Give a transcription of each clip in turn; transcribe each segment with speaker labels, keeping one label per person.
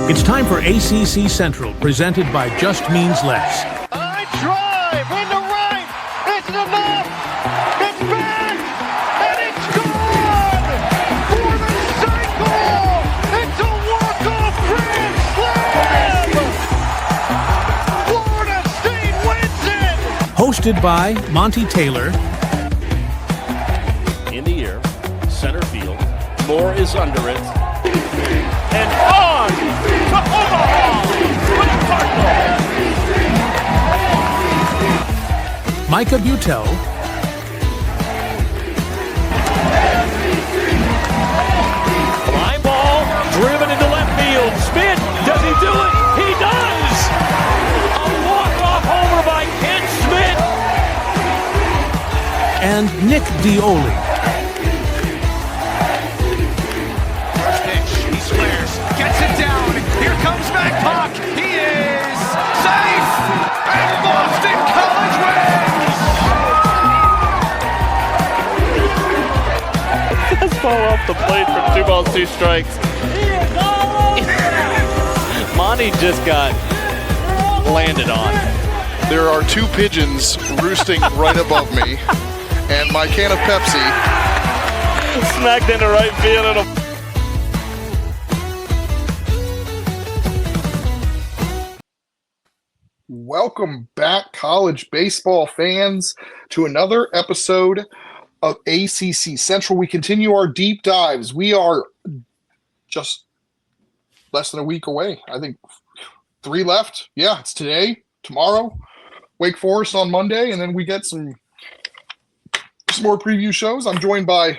Speaker 1: It's time for ACC Central, presented by Just Means Less.
Speaker 2: I drive into right. It's enough. It's back. And it's gone for the cycle. It's a walk-off grand slam. Florida State wins it.
Speaker 1: Hosted by Monty Taylor.
Speaker 3: In the air, center field. Moore is under it. And on to Omaha for the Cardinals.
Speaker 1: Micah Butel.
Speaker 3: Fly ball driven into left field. Smith, does he do it? He does! A walk-off homer by Ken Smith.
Speaker 1: And Nick Dioli.
Speaker 2: Gets it down. Here comes Mac. He is safe. And Boston College wins.
Speaker 3: Fastball off the plate for 2 balls, 2 strikes. Monty just got landed on.
Speaker 4: There are 2 pigeons roosting right above me, and my can of Pepsi
Speaker 3: Smacked into right field and a
Speaker 4: Welcome back, college baseball fans, to another episode of ACC Central. We continue our deep dives. We are just less than a week away. I think 3 left. Yeah, it's today, tomorrow, Wake Forest on Monday, and then we get some more preview shows. I'm joined by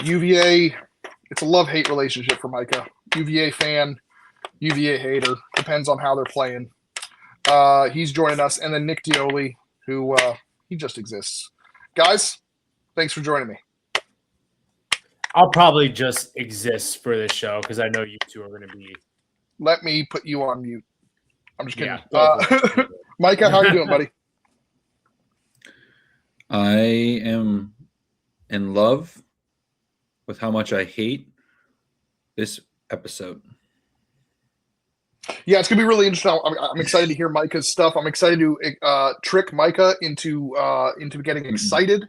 Speaker 4: UVA. It's a love-hate relationship for Micah. UVA fan, UVA hater. Depends on how they're playing. He's joining us, and then Nick Dioli, who he just exists. Guys, thanks for joining me.
Speaker 5: I'll probably just exist for this show because I know you two are going to be.
Speaker 4: Let me put you on mute. I'm just kidding.
Speaker 5: Yeah,
Speaker 4: Micah, how you doing, buddy?
Speaker 6: I am in love with how much I hate this episode.
Speaker 4: Yeah, it's gonna be really interesting. I'm excited to hear Micah's stuff. I'm excited to trick Micah into getting excited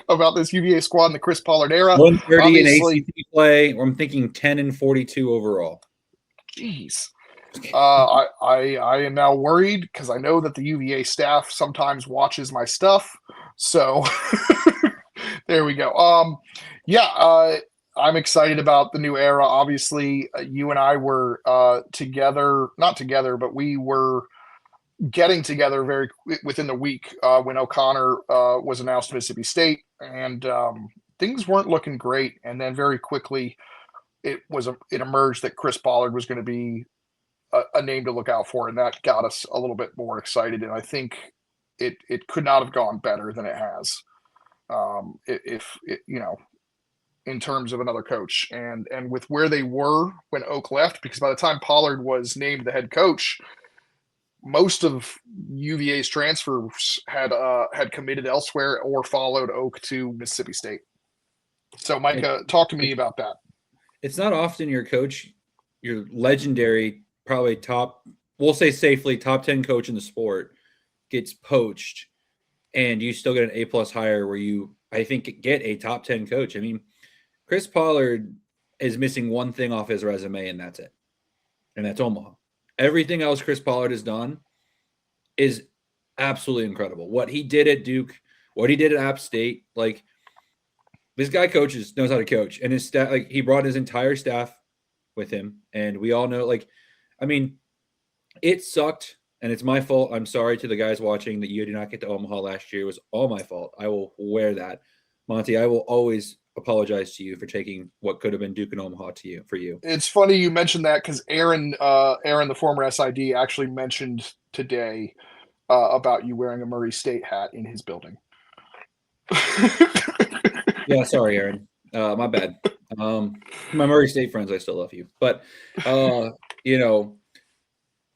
Speaker 4: about this UVA squad in the Chris Pollard era.
Speaker 6: 130 in ACC play. I'm thinking 10 and 42 overall.
Speaker 4: Jeez. I am now worried because I know that the UVA staff sometimes watches my stuff. So there we go. I'm excited about the new era. Obviously, you and I were not together, but we were getting together very within the week when O'Connor was announced to Mississippi State, and things weren't looking great. And then very quickly, it emerged that Chris Pollard was going to be a name to look out for, and that got us a little bit more excited. And I think it could not have gone better than it has. In terms of another coach and with where they were when Oak left, because by the time Pollard was named the head coach, most of UVA's transfers had committed elsewhere or followed Oak to Mississippi State. So Micah, talk to me about that.
Speaker 6: It's not often your coach, your legendary, probably we'll say safely top 10 coach in the sport, gets poached and you still get an A+ hire where you, I think, get a top 10 coach. I mean, Chris Pollard is missing one thing off his resume, and that's it. And that's Omaha. Everything else Chris Pollard has done is absolutely incredible. What he did at Duke, what he did at App State, like this guy knows how to coach. And his staff, like he brought his entire staff with him. And we all know, it sucked, and it's my fault. I'm sorry to the guys watching that you did not get to Omaha last year. It was all my fault. I will wear that. Monty, I will always apologize to you for taking what could have been Duke and Omaha for you.
Speaker 4: It's funny you mentioned that because Aaron, the former SID, actually mentioned today about you wearing a Murray State hat in his building.
Speaker 6: Yeah, sorry, Aaron. My bad. My Murray State friends, I still love you. But,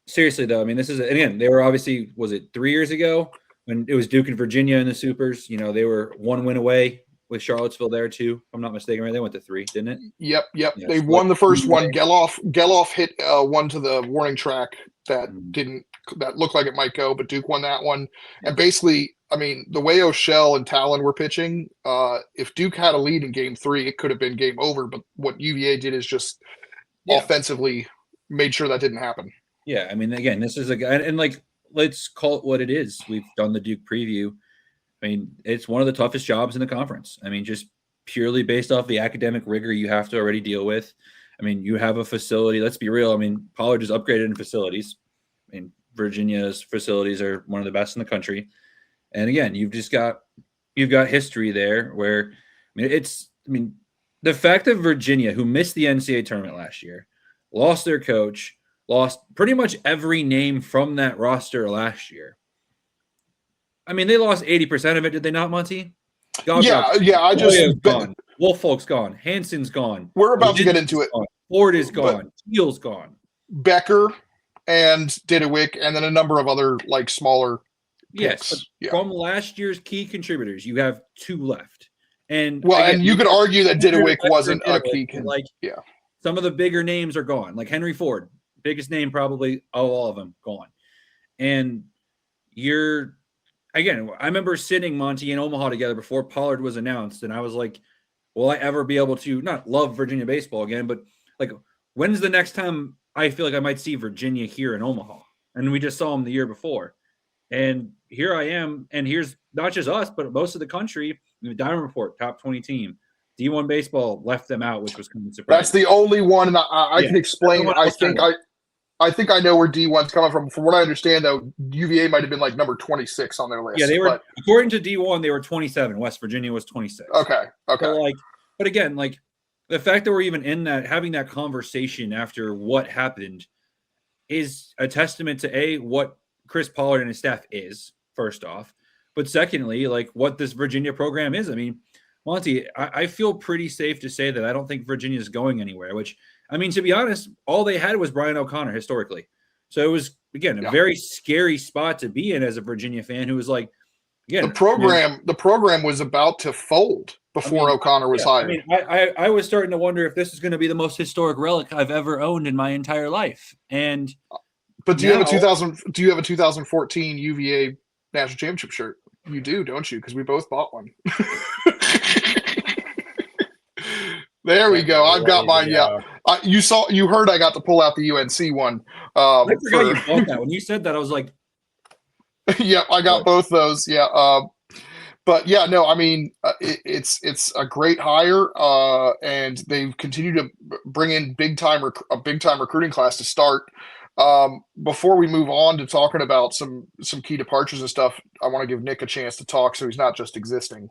Speaker 6: seriously, though, I mean, this is, again, they were obviously, was it 3 years ago when it was Duke and Virginia in the Supers? They were one win away with Charlottesville there too. If I'm not mistaken, right? They went to 3, didn't it?
Speaker 4: Yep.
Speaker 6: Yeah,
Speaker 4: They
Speaker 6: so
Speaker 4: won the first
Speaker 6: there.
Speaker 4: one. Geloff hit one to the warning track that
Speaker 6: Mhm.
Speaker 4: that looked like it might go, but Duke won that one. And basically, I mean, the way O'Shell and Talon were pitching, if Duke had a lead in game 3, it could have been game over. But what UVA did is just offensively made sure that didn't happen.
Speaker 6: Yeah, I mean, again, this is a guy, and like, let's call it what it is. We've done the Duke preview. I mean, it's one of the toughest jobs in the conference. I mean, just purely based off the academic rigor you have to already deal with. I mean, you have a facility. Let's be real. I mean, Pollard is upgraded in facilities. I mean, Virginia's facilities are one of the best in the country. And again, you've got history there where, the fact that Virginia, who missed the NCAA tournament last year, lost their coach, lost pretty much every name from that roster last year. I mean, they lost 80% of it, did they not, Monty?
Speaker 4: I just
Speaker 6: gone. Wolfolk's gone. Hansen's gone.
Speaker 4: We're about to get into it.
Speaker 6: Gone. Ford is gone. Teal's gone.
Speaker 4: Becker and Didewick, and then a number of other like smaller
Speaker 6: picks. Yes, from last year's key contributors, you have 2 left. And
Speaker 4: and you could argue that Didewick wasn't a key.
Speaker 6: Some of the bigger names are gone, like Henry Ford, biggest name probably of all of them, gone. And I remember sitting, Monty, in Omaha together before Pollard was announced, and I was like, will I ever be able to not love Virginia baseball again, but like, when's the next time I feel like I might see Virginia here in Omaha? And we just saw them the year before. And here I am, and here's not just us, but most of the country. The Diamond Report, top 20 team. D1 baseball left them out, which was kind of surprising.
Speaker 4: That's the only one, and I can explain. I think I know where D1's coming from. From what I understand, though, UVA might have been like number 26 on their list.
Speaker 6: Yeah, they were. According to D1, they were 27. West Virginia was 26.
Speaker 4: Okay.
Speaker 6: So but again, like the fact that we're even in that, having that conversation after what happened, is a testament to what Chris Pollard and his staff is. First off, but secondly, like what this Virginia program is. I mean, Monty, I feel pretty safe to say that I don't think Virginia is going anywhere, which, I mean, to be honest, all they had was Brian O'Connor historically. So it was, again, a very scary spot to be in as a Virginia fan who was like, again,
Speaker 4: the program was about to fold before O'Connor was hired.
Speaker 6: I mean, I was starting to wonder if this is going to be the most historic relic I've ever owned in my entire life.
Speaker 4: But do you have a 2014 UVA national championship shirt? You do, don't you? Because we both bought one. There we go. I've got mine. Yeah, you heard I got to pull out the UNC one.
Speaker 6: I forgot you bought that. When you said that, I was like,
Speaker 4: "Yep, I got both those." Yeah, but yeah, no, I mean, it's a great hire, and they've continued to bring in a big time recruiting class to start. Before we move on to talking about some key departures and stuff, I want to give Nick a chance to talk so he's not just existing.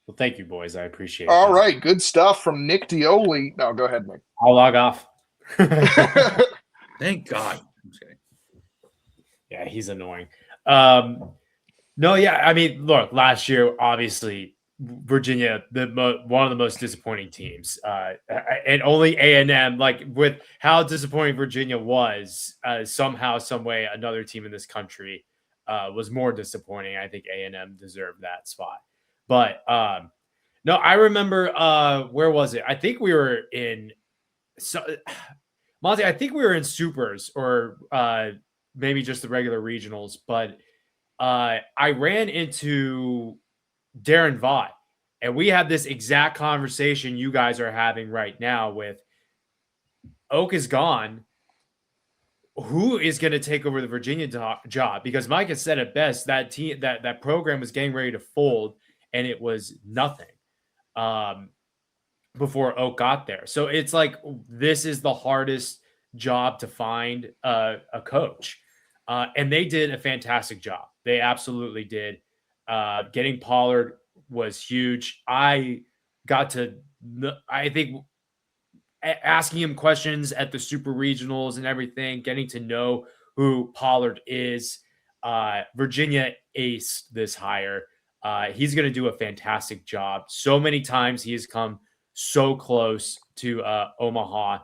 Speaker 5: Well, thank you, boys. I appreciate it.
Speaker 4: All right. Good stuff from Nick Dioli. No, go ahead, Nick.
Speaker 5: I'll log off.
Speaker 6: Thank God. I'm just kidding.
Speaker 5: Yeah, he's annoying. No, yeah. I mean, look, last year, obviously, Virginia, one of the most disappointing teams. And only A&M, like with how disappointing Virginia was, somehow, some way, another team in this country was more disappointing. I think A&M deserved that spot. But no, I remember where was it? I think we were in Monty. I think we were in Supers or maybe just the regular regionals. But I ran into Darren Vaught, and we had this exact conversation you guys are having right now. With Oak is gone, who is going to take over the Virginia job? Because Micah said it best. That team, that program was getting ready to fold. And it was nothing before Oak got there. So it's like this is the hardest job to find a coach. And they did a fantastic job. They absolutely did. Getting Pollard was huge. I think asking him questions at the super regionals and everything, getting to know who Pollard is. Virginia aced this hire. He's going to do a fantastic job. So many times he has come so close to Omaha.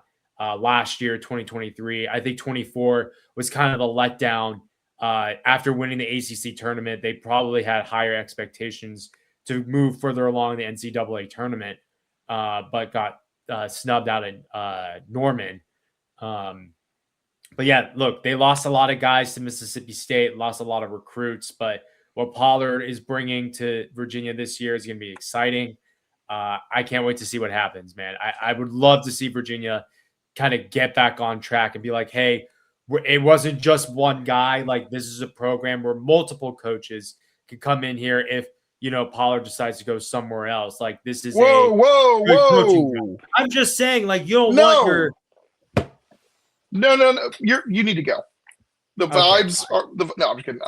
Speaker 5: Last year, 2023, I think 24 was kind of a letdown. After winning the ACC tournament, they probably had higher expectations to move further along the NCAA tournament, but got snubbed out in Norman. But yeah, look, they lost a lot of guys to Mississippi State, lost a lot of recruits, but what Pollard is bringing to Virginia this year is going to be exciting. I can't wait to see what happens, man. I would love to see Virginia kind of get back on track and be like, hey, it wasn't just one guy. Like, this is a program where multiple coaches could come in here if, Pollard decides to go somewhere else. Like, this is
Speaker 4: whoa.
Speaker 5: I'm just saying, like, you don't want your...
Speaker 4: No. You need to go. The vibes are no, I'm just kidding.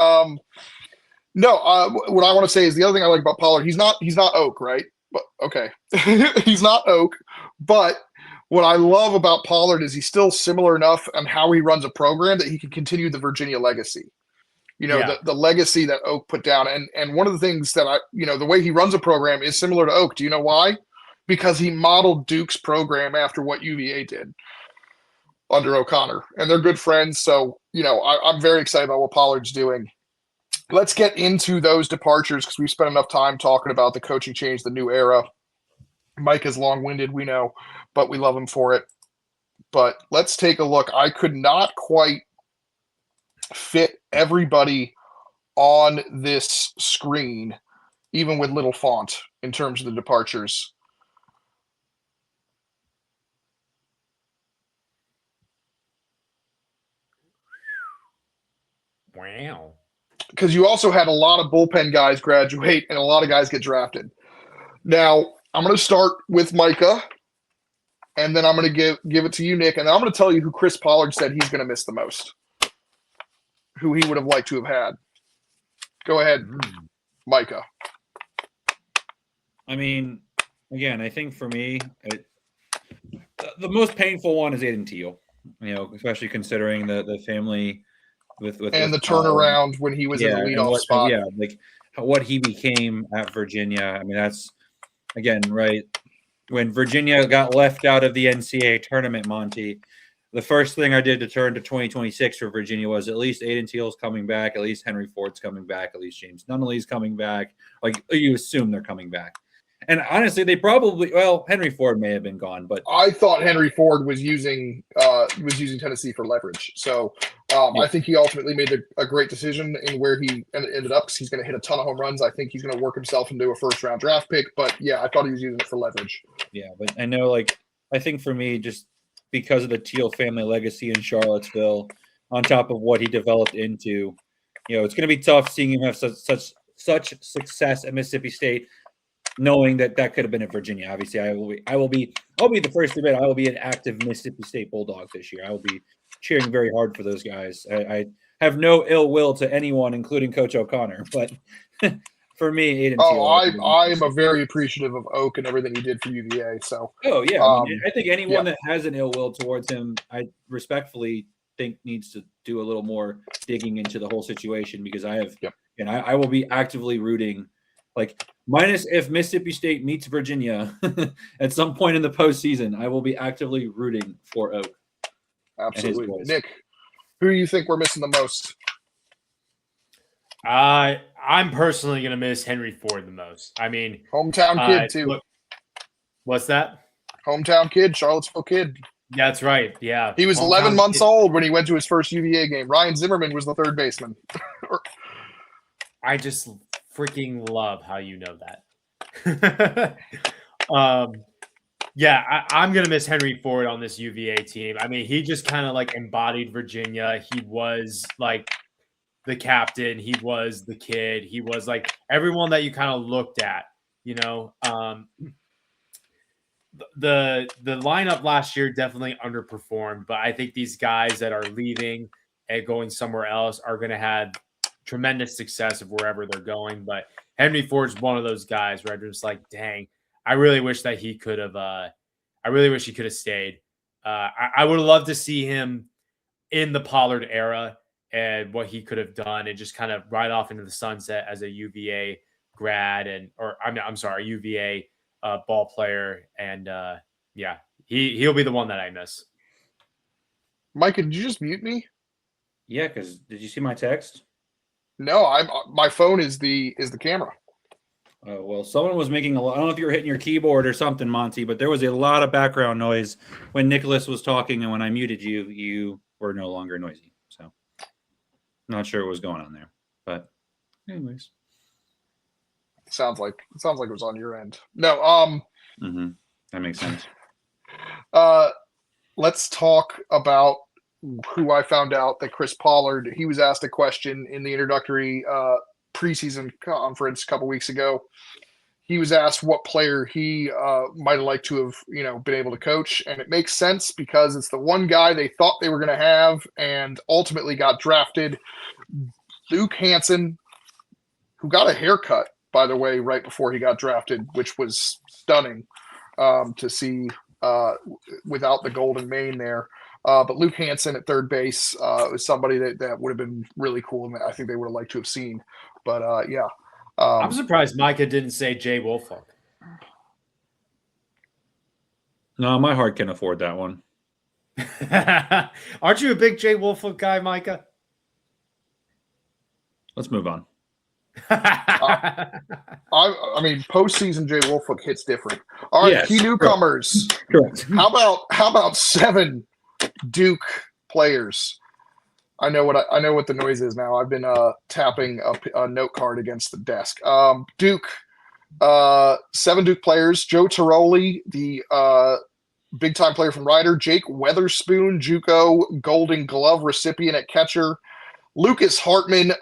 Speaker 4: What I want to say is the other thing I like about Pollard, he's not Oak, right? But okay. He's not Oak, but what I love about Pollard is he's still similar enough on how he runs a program that he can continue the Virginia legacy. The legacy that Oak put down. And one of the things that the way he runs a program is similar to Oak. Do you know why? Because he modeled Duke's program after what UVA did under O'Connor, and they're good friends. So, I'm very excited about what Pollard's doing. Let's get into those departures because we've spent enough time talking about the coaching change, the new era. Mike is long-winded, we know, but we love him for it. But let's take a look. I could not quite fit everybody on this screen, even with little font, in terms of the departures.
Speaker 5: Wow.
Speaker 4: Because you also had a lot of bullpen guys graduate and a lot of guys get drafted. Now, I'm going to start with Micah, and then I'm going to give it to you, Nick, and I'm going to tell you who Chris Pollard said he's going to miss the most, who he would have liked to have had. Go ahead, Micah.
Speaker 6: I mean, again, I think for me, the most painful one is Aiden Teal, especially considering the family – with the
Speaker 4: turnaround when he was in the leadoff spot.
Speaker 6: Yeah, like what he became at Virginia. I mean, that's, again, right, when Virginia got left out of the NCAA tournament, Monty, the first thing I did to turn to 2026 for Virginia was at least Aiden Teal's coming back, at least Henry Ford's coming back, at least James Nunnally's coming back. Like, you assume they're coming back. And honestly, they probably Henry Ford may have been gone, but
Speaker 4: I thought Henry Ford was using Tennessee for leverage. So I think he ultimately made a great decision in where he ended up because he's going to hit a ton of home runs. I think he's going to work himself into a first-round draft pick. But yeah, I thought he was using it for leverage.
Speaker 6: Yeah, but I know, I think for me, just because of the Teal family legacy in Charlottesville, on top of what he developed into, it's going to be tough seeing him have such success at Mississippi State. Knowing that could have been at Virginia, obviously, I'll be the first to admit I will be an active Mississippi State Bulldog this year. I will be cheering very hard for those guys. I have no ill will to anyone, including Coach O'Connor. But for me, Aiden Teal,
Speaker 4: I'm a very appreciative of Oak and everything he did for UVA. So,
Speaker 6: I think anyone that has an ill will towards him, I respectfully think needs to do a little more digging into the whole situation because I will be actively rooting. Minus if Mississippi State meets Virginia at some point in the postseason, I will be actively rooting for Oak.
Speaker 4: Absolutely. Nick, who do you think we're missing the most?
Speaker 5: I'm personally going to miss Henry Ford the most. I mean,
Speaker 4: hometown kid too.
Speaker 5: Look, what's that?
Speaker 4: Hometown kid, Charlottesville kid.
Speaker 5: That's right. Yeah.
Speaker 4: He was 11 months old when he went to his first UVA game. Ryan Zimmerman was the third baseman.
Speaker 5: I just freaking love how you know that. I'm gonna miss Henry Ford on this UVA team. I mean, he just kind of embodied Virginia. He was the captain. He was the kid. He was everyone that you kind of looked at. The lineup last year definitely underperformed, but I think these guys that are leaving and going somewhere else are going to have tremendous success of wherever they're going. But Henry Ford's one of those guys where I'm just dang, I really wish that he could have. I really wish he could have stayed. I would love to see him in the Pollard era and what he could have done, and just kind of ride off into the sunset as a UVA grad UVA ball player. And he'll be the one that I miss.
Speaker 4: Micah, did you just mute me?
Speaker 6: Yeah, because did you see my text?
Speaker 4: No, my phone is the camera.
Speaker 6: Well, someone was making I don't know if you were hitting your keyboard or something, Monty, but there was a lot of background noise when Nicholas was talking, and when I muted you, you were no longer noisy. So, not sure what was going on there, but anyways,
Speaker 4: Sounds like it was on your end. No,
Speaker 6: that makes sense.
Speaker 4: Let's talk about who I found out that Chris Pollard. He was asked a question in the introductory preseason conference a couple weeks ago. He was asked what player he might have liked to have, been able to coach, and it makes sense because it's the one guy they thought they were going to have and ultimately got drafted, Luke Hansen, who got a haircut, by the way, right before he got drafted, which was stunning to see without the golden mane there. But Luke Hansen at third base was somebody that would have been really cool, and I think they would have liked to have seen. But yeah.
Speaker 5: I'm surprised Micah didn't say Jay Woolfolk.
Speaker 6: No, my heart can afford that one.
Speaker 5: Aren't you a big Jay Woolfolk guy, Micah?
Speaker 6: Let's move on.
Speaker 4: I mean, postseason Jay Woolfolk hits different. All right,
Speaker 6: Yes,
Speaker 4: key newcomers.
Speaker 6: Correct.
Speaker 4: How about 7 Duke players? I know what the noise is now. I've been tapping a note card against the desk. Duke, 7 Duke players. Joe Tiroli, the big time player from Rider. Jake Weatherspoon, JUCO Golden Glove recipient at catcher. Lucas Hartman,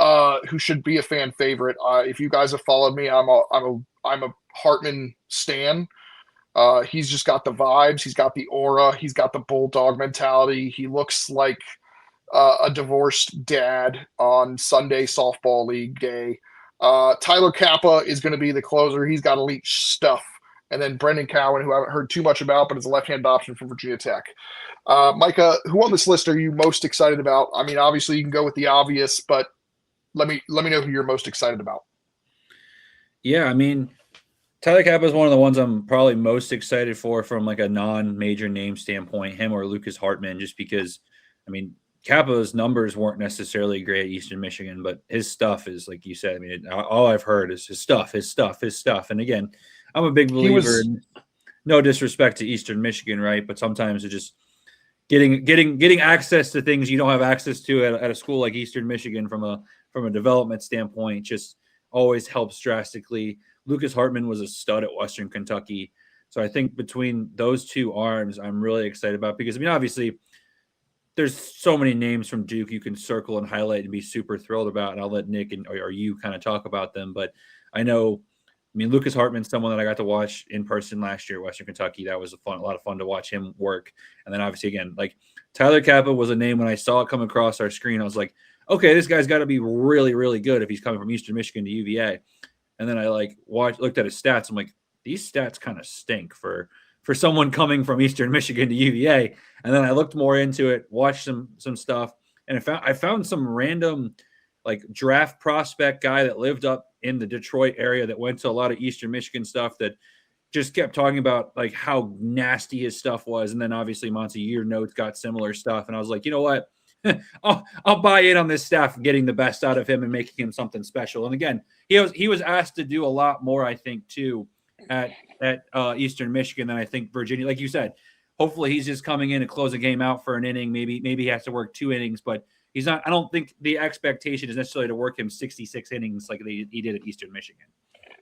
Speaker 4: who should be a fan favorite. If you guys have followed me, I'm a Hartman stan. He's just got the vibes. He's got the aura. He's got the bulldog mentality. He looks like a divorced dad on Sunday softball league day. Tyler Kappa is going to be the closer. He's got elite stuff. And then Brendan Cowan, who I haven't heard too much about, but is a left-hand option from Virginia Tech. Micah, who on this list are you most excited about? I mean, obviously you can go with the obvious, but let me know who you're most excited about.
Speaker 6: Yeah, I mean, Tyler Kappa is one of the ones I'm probably most excited for from like a non-major name standpoint, him or Lucas Hartman, just because, I mean, Kappa's numbers weren't necessarily great at Eastern Michigan, but his stuff is, like you said, I mean, all I've heard is his stuff. And again, I'm a big believer in no disrespect to Eastern Michigan, right? But sometimes it's just getting access to things you don't have access to at a school like Eastern Michigan from a development standpoint just always helps drastically. Lucas Hartman was a stud at Western Kentucky. So I think between those two arms, I'm really excited about, because, I mean, obviously there's so many names from Duke you can circle and highlight and be super thrilled about, and I'll let Nick or you kind of talk about them. But I know, I mean, Lucas Hartman's someone that I got to watch in person last year at Western Kentucky. That was a lot of fun to watch him work. And then obviously, again, like Tyler Kappa was a name when I saw it come across our screen. I was like, okay, this guy's got to be really, really good if he's coming from Eastern Michigan to UVA. And then I looked at his stats. I'm like, these stats kind of stink for someone coming from Eastern Michigan to UVA. And then I looked more into it, watched some stuff, and I found some random like draft prospect guy that lived up in the Detroit area that went to a lot of Eastern Michigan stuff that just kept talking about like how nasty his stuff was. And then obviously Monty, your notes got similar stuff. And I was like, you know what? I'll buy in on this staff getting the best out of him and making him something special. And again, he was asked to do a lot more, I think, too, at Eastern Michigan than I think Virginia. Like you said, hopefully he's just coming in and close a game out for an inning. Maybe he has to work 2 innings, but he's not. I don't think the expectation is necessarily to work him 66 innings like he did at Eastern Michigan.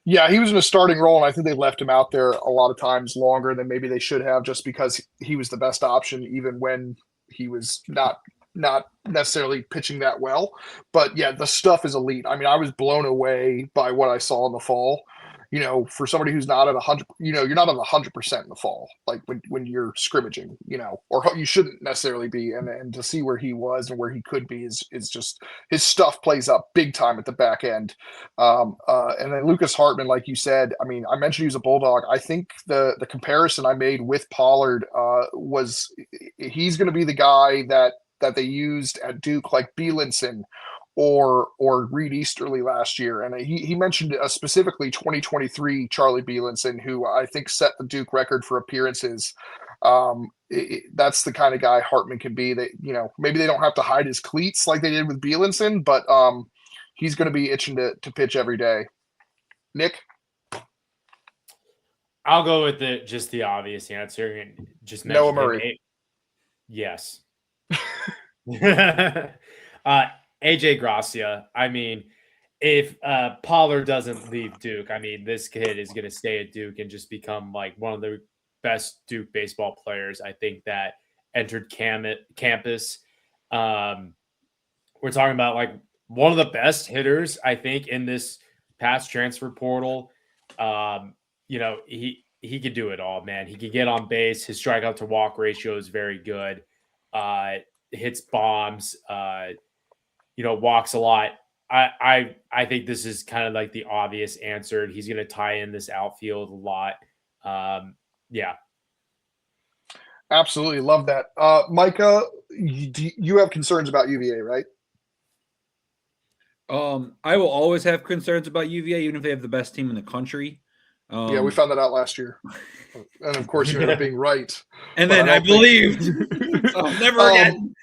Speaker 4: Yeah, he was in a starting role, and I think they left him out there a lot of times longer than maybe they should have, just because he was the best option, even when he was not necessarily pitching that well. But yeah, the stuff is elite. I mean, I was blown away by what I saw in the fall. You know, for somebody who's not at 100, you're not at 100% in the fall, like when you're scrimmaging, or you shouldn't necessarily be. And to see where he was and where he could be is just, his stuff plays up big time at the back end. And then Lucas Hartman, like you said, I mean, I mentioned he was a Bulldog. I think the comparison I made with Pollard was he's going to be the guy that they used at Duke, like Bielenson or Reed Easterly last year. And he mentioned specifically 2023 Charlie Bielenson, who I think set the Duke record for appearances. That's the kind of guy Hartman can be. That, maybe they don't have to hide his cleats like they did with Bielenson, but he's going to be itching to pitch every day. Nick?
Speaker 5: I'll go with just the obvious answer and just
Speaker 4: Noah
Speaker 5: mention him.
Speaker 4: Murray.
Speaker 5: Yes. AJ Gracia. I mean, if Pollard doesn't leave Duke, I mean, this kid is going to stay at Duke and just become like one of the best Duke baseball players, I think, that entered campus. We're talking about like one of the best hitters, I think, in this past transfer portal. He could do it all, man. He can get on base. His strikeout to walk ratio is very good. Hits bombs, walks a lot. I think this is kind of like the obvious answer. He's going to tie in this outfield a lot. Yeah.
Speaker 4: Absolutely. Love that. Micah, you have concerns about UVA, right?
Speaker 6: I will always have concerns about UVA, even if they have the best team in the country.
Speaker 4: Yeah, we found that out last year. And of course, you ended up being right.
Speaker 6: And then I believed. So never again.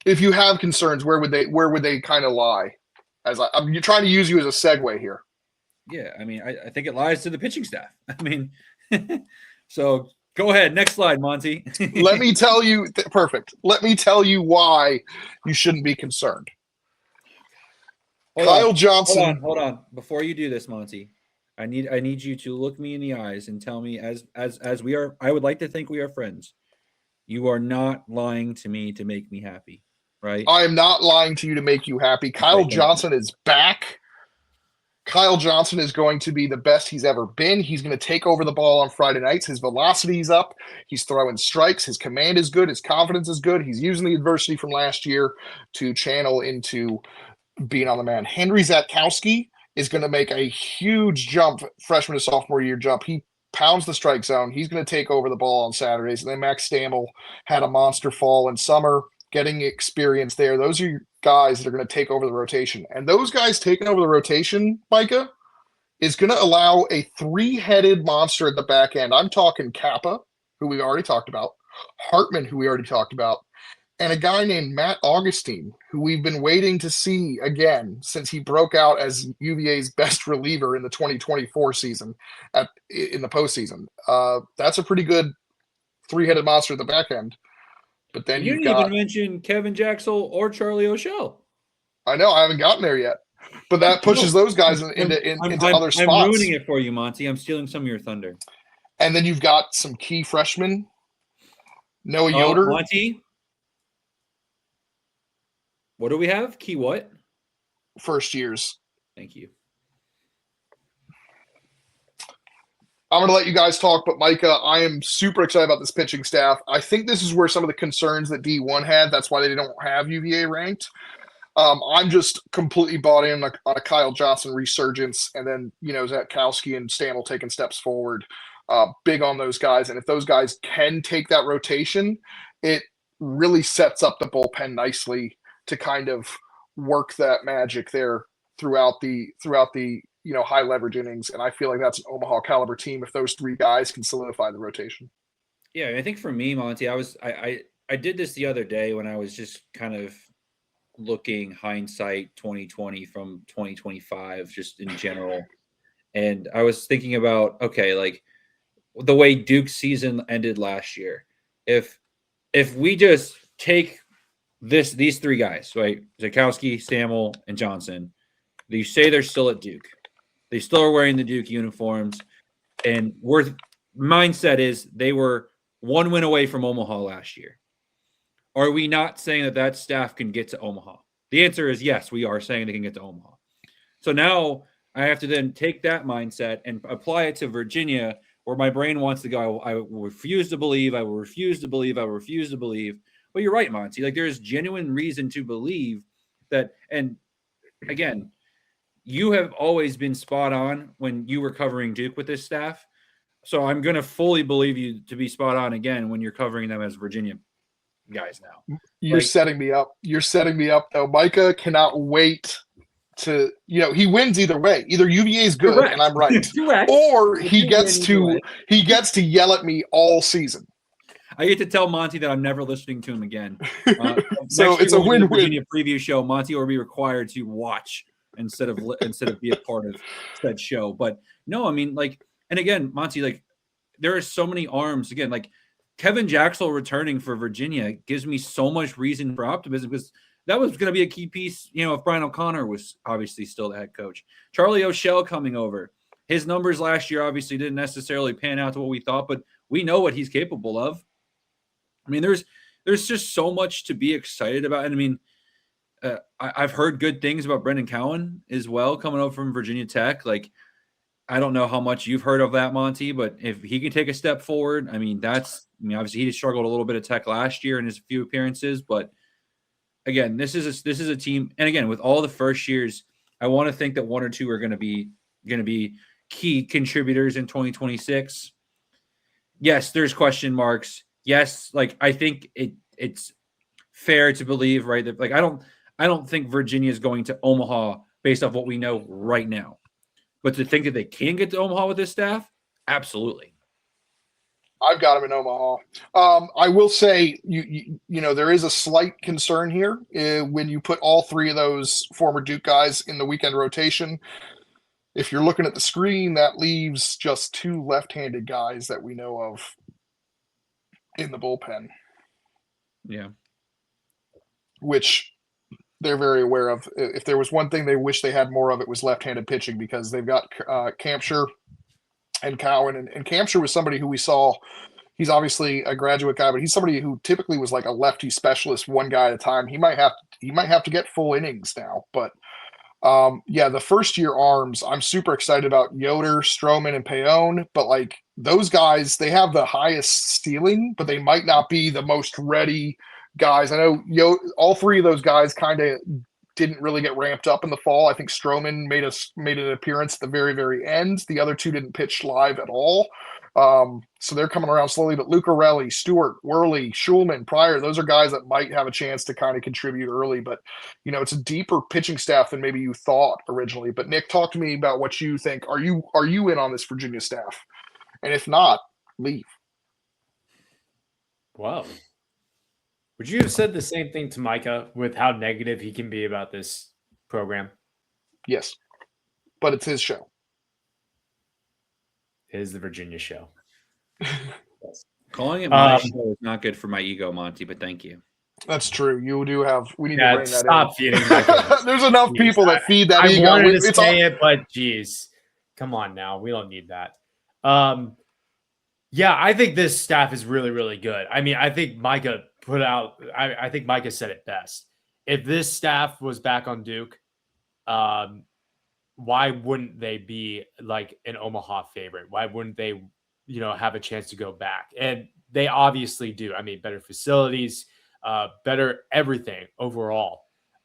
Speaker 4: If you have concerns, where would they kind of lie? You're trying to use you as a segue here.
Speaker 6: Yeah, I mean, I think it lies to the pitching staff. I mean, so go ahead. Next slide, Monty.
Speaker 4: Let me tell you. Perfect. Let me tell you why you shouldn't be concerned. Kyle Johnson.
Speaker 6: Hold on. Before you do this, Monty, I need you to look me in the eyes and tell me, as we are, I would like to think we are friends. You are not lying to me to make me happy, right?
Speaker 4: I am not lying to you to make you happy. Kyle Johnson is back. Kyle Johnson is going to be the best he's ever been. He's going to take over the ball on Friday nights. His velocity is up. He's throwing strikes. His command is good. His confidence is good. He's using the adversity from last year to channel into being on the man. Henry Zatkowski is going to make a huge jump, freshman to sophomore year jump. He pounds the strike zone. He's going to take over the ball on Saturdays. And then Max Stammel had a monster fall in summer, getting experience there. Those are your guys that are going to take over the rotation. And those guys taking over the rotation, Micah, is going to allow a three-headed monster at the back end. I'm talking Kappa, who we already talked about, Hartman, who we already talked about, and a guy named Matt Augustine, who we've been waiting to see again since he broke out as UVA's best reliever in the 2024 season in the postseason. That's a pretty good three-headed monster at the back end. But then
Speaker 6: you didn't even mention Kevin Jacksell or Charlie O'Shell.
Speaker 4: I know, I haven't gotten there yet. But that pushes those guys into other spots.
Speaker 6: I'm ruining it for you, Monty. I'm stealing some of your thunder.
Speaker 4: And then you've got some key freshmen. Noah Yoder.
Speaker 6: Monty. What do we have? Key what?
Speaker 4: First years.
Speaker 6: Thank you.
Speaker 4: I'm going to let you guys talk, but Micah, I am super excited about this pitching staff. I think this is where some of the concerns that D1 had, that's why they don't have UVA ranked. I'm just completely bought in on a Kyle Johnson resurgence, and then, Zatkowski and Stammel taking steps forward. Big on those guys. And if those guys can take that rotation, it really sets up the bullpen nicely to kind of work that magic there throughout the high leverage innings. And I feel like that's an Omaha caliber team if those three guys can solidify the rotation.
Speaker 6: Yeah, I think for me, Monty, I did this the other day when I was just kind of looking hindsight 2020 from 2025 just in general. And I was thinking about, okay, like the way Duke's season ended last year. If we just take these three guys, right? Zatkowski, Stammel, and Johnson, you say they're still at Duke. They still are wearing the Duke uniforms. And mindset is they were one win away from Omaha last year. Are we not saying that staff can get to Omaha? The answer is yes, we are saying they can get to Omaha. So now I have to then take that mindset and apply it to Virginia, where my brain wants to go, I will refuse to believe, I will refuse to believe, I will refuse to believe. But you're right, Monty. Like, there's genuine reason to believe that. And again, you have always been spot on when you were covering Duke with this staff. So I'm going to fully believe you to be spot on again when you're covering them as Virginia guys now.
Speaker 4: You're setting me up. You're setting me up, though. Micah cannot wait to, he wins either way. Either UVA is good, correct, and I'm right.
Speaker 6: Correct.
Speaker 4: Or he gets to yell at me all season.
Speaker 6: I get to tell Monty that I'm never listening to him again.
Speaker 4: So it's a win-win.
Speaker 6: Virginia preview show. Monty will be required to watch instead of be a part of said show. But no, I mean, like, and again, Monty, like, there are so many arms. Again, like Kevin Jacksell returning for Virginia gives me so much reason for optimism, because that was going to be a key piece, if Brian O'Connor was obviously still the head coach. Charlie O'Shell coming over. His numbers last year obviously didn't necessarily pan out to what we thought, but we know what he's capable of. I mean, there's just so much to be excited about. And I mean, I've heard good things about Brendan Cowan as well, coming over from Virginia Tech. Like, I don't know how much you've heard of that, Monty, but if he can take a step forward, I mean, obviously he struggled a little bit at Tech last year in his few appearances, but again, this is a team. And again, with all the first years, I want to think that one or two are going to be key contributors in 2026. Yes, there's question marks. Yes, like, I think it's fair to believe, right, that, like, I don't think Virginia is going to Omaha based off what we know right now. But to think that they can get to Omaha with this staff, absolutely.
Speaker 4: I've got him in Omaha. I will say, you know, there is a slight concern here when you put all three of those former Duke guys in the weekend rotation. If you're looking at the screen, that leaves just two left-handed guys that we know of in the bullpen.
Speaker 6: Yeah.
Speaker 4: Which they're very aware of. If there was one thing they wish they had more of, it was left-handed pitching, because they've got Campshire and Cowan. And Campshire was somebody who we saw, he's obviously a graduate guy, but he's somebody who typically was like a lefty specialist, one guy at a time. He might have to get full innings now. But yeah, the first year arms, I'm super excited about Yoder, Stroman, and Payon. But like, those guys, they have the highest ceiling, but they might not be the most ready guys. I know all three of those guys kind of didn't really get ramped up in the fall. I think Stroman made an appearance at the very, very end. The other two didn't pitch live at all. So they're coming around slowly. But Lucarelli, Stewart, Worley, Schulman, Pryor, those are guys that might have a chance to kind of contribute early. But, you know, it's a deeper pitching staff than maybe you thought originally. But Nick, talk to me about what you think. Are you in on this Virginia staff? And if not, leave.
Speaker 5: Wow. Would you have said the same thing to Micah with how negative he can be about this program?
Speaker 4: Yes, but it's his show.
Speaker 5: It is the Virginia show.
Speaker 6: Calling it my show is not good for my ego, Monty, but thank you.
Speaker 4: That's true. You do have. We need to rein that
Speaker 5: stop
Speaker 4: in.
Speaker 5: feeding that.
Speaker 4: There's enough people that feed that ego.
Speaker 5: I wanted to say it, but geez, come on now. We don't need that. Yeah, I think this staff is really, really good. I mean, I think Micah I think Micah said it best. If this staff was back on Duke, why wouldn't they be like an Omaha favorite? Why wouldn't they, you know, have a chance to go back? And they obviously do. I mean, better facilities, better everything overall.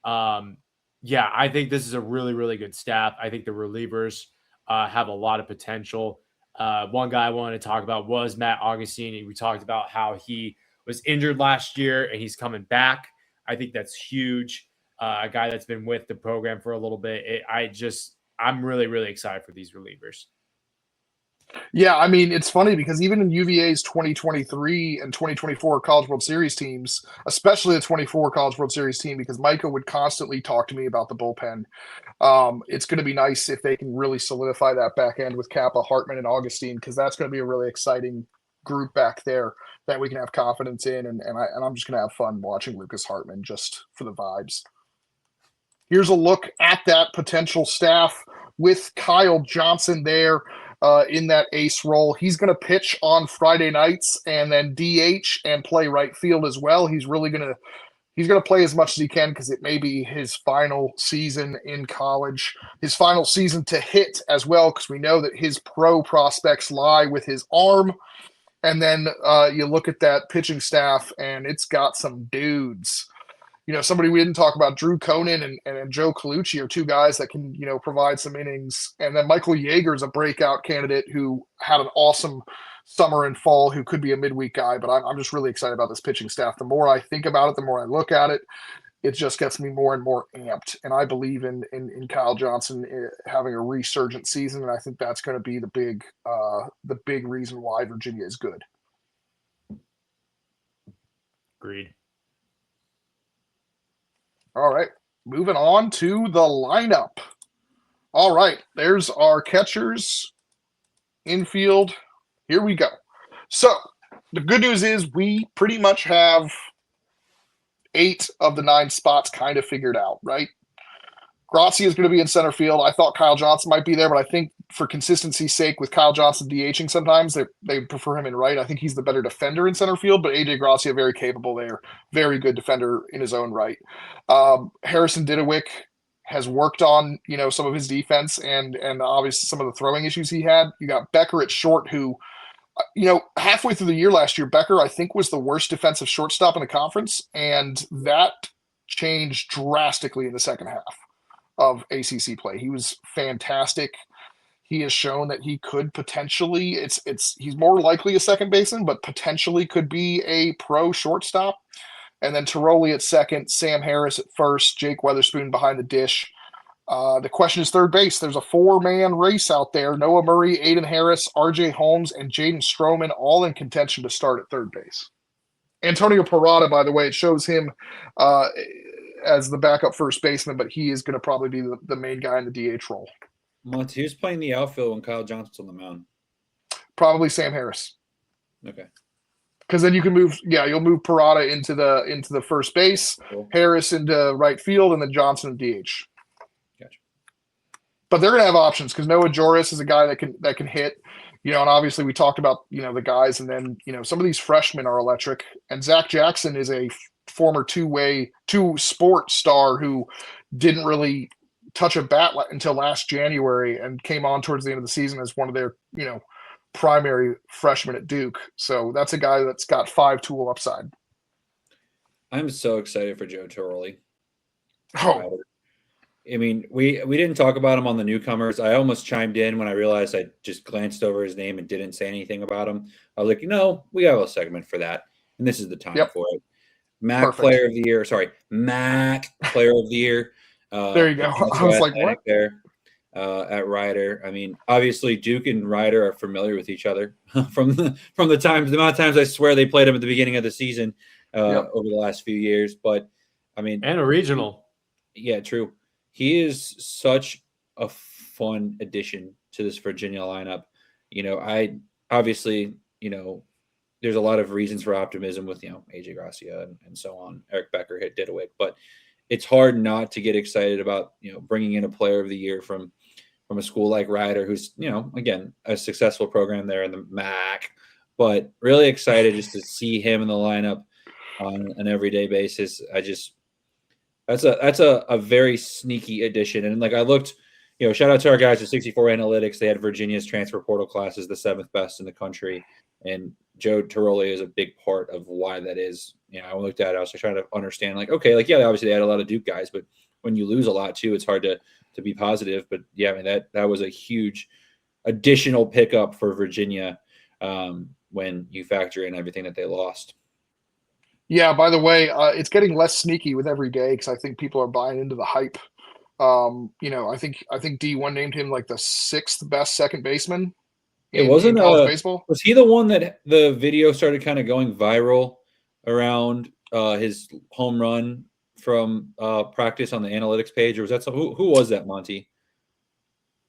Speaker 5: Yeah, I think this is a really, really good staff. I think the relievers have a lot of potential. One guy I wanted to talk about was Matt Augustine. We talked about how he was injured last year and he's coming back. I think that's huge. A guy that's been with the program for a little bit. I'm really, really excited for these relievers.
Speaker 4: Yeah, I mean, it's funny because even in UVA's 2023 and 2024 College World Series teams, especially the 24 College World Series team, because Micah would constantly talk to me about the bullpen. It's going to be nice if they can really solidify that back end with Kappa, Hartman, and Augustine, because that's going to be a really exciting group back there that we can have confidence in. And I'm just going to have fun watching Lucas Hartman just for the vibes. Here's a look at that potential staff with Kyle Johnson there in that ace role. He's going to pitch on Friday nights and then DH and play right field as well. He's going to play as much as he can because it may be his final season in college, his final season to hit as well, because we know that his pro prospects lie with his arm. And then you look at that pitching staff and it's got some dudes. You know, somebody we didn't talk about, Drew Conan and Joe Colucci are two guys that can, you know, provide some innings. And then Michael Yeager is a breakout candidate who had an awesome summer and fall, who could be a midweek guy. But I'm just really excited about this pitching staff. The more I think about it, the more I look at it, it just gets me more and more amped. And I believe in Kyle Johnson having a resurgent season. And I think that's going to be the big reason why Virginia is good.
Speaker 5: Agreed.
Speaker 4: All right, moving on to the lineup. All right, there's our catchers, infield. Here we go. So the good news is we pretty much have 8 of the 9 spots kind of figured out, right? Gracia is going to be in center field. I thought Kyle Johnson might be there, but I think for consistency's sake, with Kyle Johnson DHing sometimes, they prefer him in right. I think he's the better defender in center field, but AJ Gracia, very capable there. Very good defender in his own right. Harrison Didowick has worked on, some of his defense and obviously some of the throwing issues he had. You got Becker at short, who, halfway through the year last year, Becker, I think, was the worst defensive shortstop in the conference, and that changed drastically in the second half of ACC play. He was fantastic. He has shown that he could potentially, he's more likely a second baseman, but potentially could be a pro shortstop. And then Tiroli at second, Sam Harris at first, Jake Weatherspoon behind the dish. The question is third base. There's a 4-man race out there. Noah Murray, Aiden Harris, RJ Holmes, and Jaden Stroman all in contention to start at third base. Antonio Parada, by the way, it shows him as the backup first baseman, but he is going to probably be the main guy in the DH role.
Speaker 6: Monty, who's playing the outfield when Kyle Johnson's on the mound?
Speaker 4: Probably Sam Harris.
Speaker 6: Okay.
Speaker 4: Because then you can you'll move Parada into the first base, cool. Harris into right field, and then Johnson in DH.
Speaker 6: Gotcha.
Speaker 4: But they're going to have options because Noah Joris is a guy that can hit. And obviously we talked about the guys, and then some of these freshmen are electric. And Zach Jackson is a former two-sport star who didn't really touch a bat until last January and came on towards the end of the season as one of their primary freshmen at Duke. So that's a guy that's got 5-tool upside.
Speaker 6: I'm so excited for Joe Tiroli.
Speaker 4: Oh.
Speaker 6: I mean, we didn't talk about him on the newcomers. I almost chimed in when I realized I just glanced over his name and didn't say anything about him. I was like, we have a segment for that, and this is the time for it. Mac Player of the Year. Sorry, Mac Player of the Year.
Speaker 4: There you go. I was like, what?
Speaker 6: There at Ryder. I mean, obviously Duke and Ryder are familiar with each other from the amount of times I swear they played him at the beginning of the season over the last few years. But I mean,
Speaker 5: and a regional.
Speaker 6: Yeah, true. He is such a fun addition to this Virginia lineup. I obviously, there's a lot of reasons for optimism with, AJ Gracia and so on. Eric Becker hit Didowick, but it's hard not to get excited about, bringing in a player of the year from a school like Ryder, who's, again, a successful program there in the MAC, but really excited just to see him in the lineup on an everyday basis. That's a very sneaky addition. And I looked, shout out to our guys at 64 Analytics. They had Virginia's transfer portal classes the 7th best in the country. And Joe Tiroli is a big part of why that is. I looked at it. I was trying to understand, obviously they had a lot of Duke guys, but when you lose a lot too, it's hard to be positive. But yeah, I mean, that was a huge additional pickup for Virginia when you factor in everything that they lost.
Speaker 4: Yeah, by the way, it's getting less sneaky with every day because I think people are buying into the hype. I think D1 named him the 6th best second baseman.
Speaker 6: It wasn't
Speaker 4: college baseball.
Speaker 6: Was he the one that the video started kind of going viral around his home run from practice on the analytics page, or was that who was that, Monty?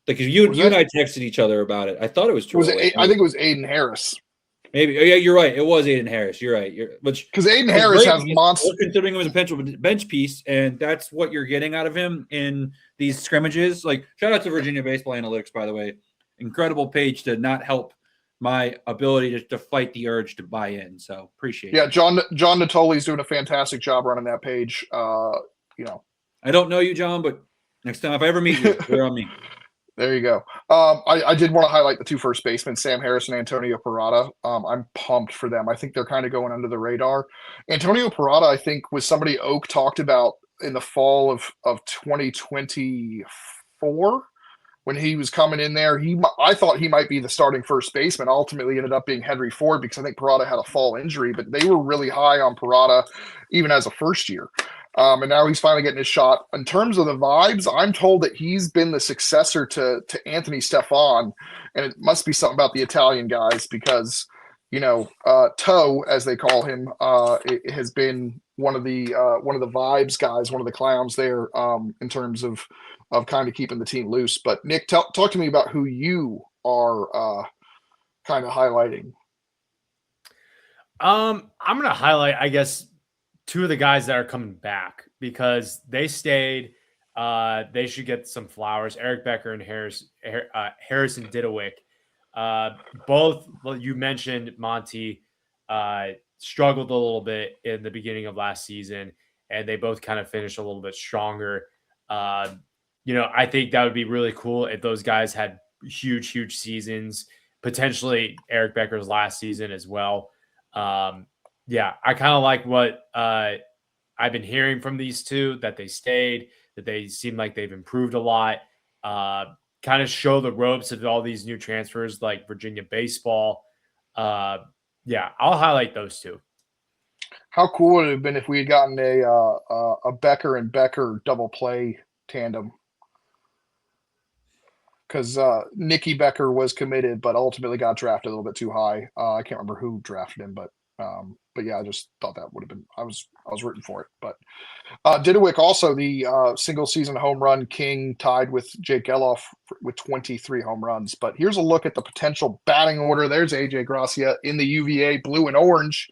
Speaker 6: Because you and I texted each other about it. I thought it was true.
Speaker 4: I think it was Aiden Harris.
Speaker 6: Maybe. Oh, yeah, you're right. It was Aiden Harris. You're right.
Speaker 4: Because Aiden Harris has monster.
Speaker 6: Considering him as a potential bench piece, and that's what you're getting out of him in these scrimmages. Shout out to Virginia Baseball Analytics, by the way. Incredible page to not help my ability to fight the urge to buy in. So appreciate it.
Speaker 4: Yeah, John Natoli's doing a fantastic job running that page.
Speaker 6: I don't know you, John, but next time if I ever meet you, you're on me.
Speaker 4: There you go. I did want to highlight the 2 first basemen, Sam Harris and Antonio Parada. I'm pumped for them. I think they're kind of going under the radar. Antonio Parada, I think, was somebody Oak talked about in the fall of 2024 when he was coming in there. I thought he might be the starting first baseman. Ultimately ended up being Henry Ford because I think Parada had a fall injury, but they were really high on Parada even as a first year. And now he's finally getting his shot. In terms of the vibes, I'm told that he's been the successor to Anthony Stefan, and it must be something about the Italian guys because Toe, as they call him, it has been one of the vibes guys, one of the clowns there, in terms of kind of keeping the team loose. But Nick, talk to me about who you are kind of highlighting.
Speaker 5: I'm going to highlight, I guess, two of the guys that are coming back because they stayed. They should get some flowers. Eric Becker and Harrison Didowick. Both, you mentioned Monty, struggled a little bit in the beginning of last season, and they both kind of finished a little bit stronger. I think that would be really cool if those guys had huge seasons, potentially Eric Becker's last season as well. I kind of like what I've been hearing from these two, that they stayed, that they seem like they've improved a lot, kind of show the ropes of all these new transfers like Virginia baseball. I'll highlight those two.
Speaker 4: How cool would it have been if we had gotten a Becker and Becker double play tandem? Because Nicky Becker was committed, but ultimately got drafted a little bit too high. I can't remember who drafted him, but yeah, I just thought that would have been. I was rooting for it. But Didowick also the single season home run king, tied with Jake Geloff with 23 home runs. But here's a look at the potential batting order. There's AJ Gracia in the UVA blue and orange.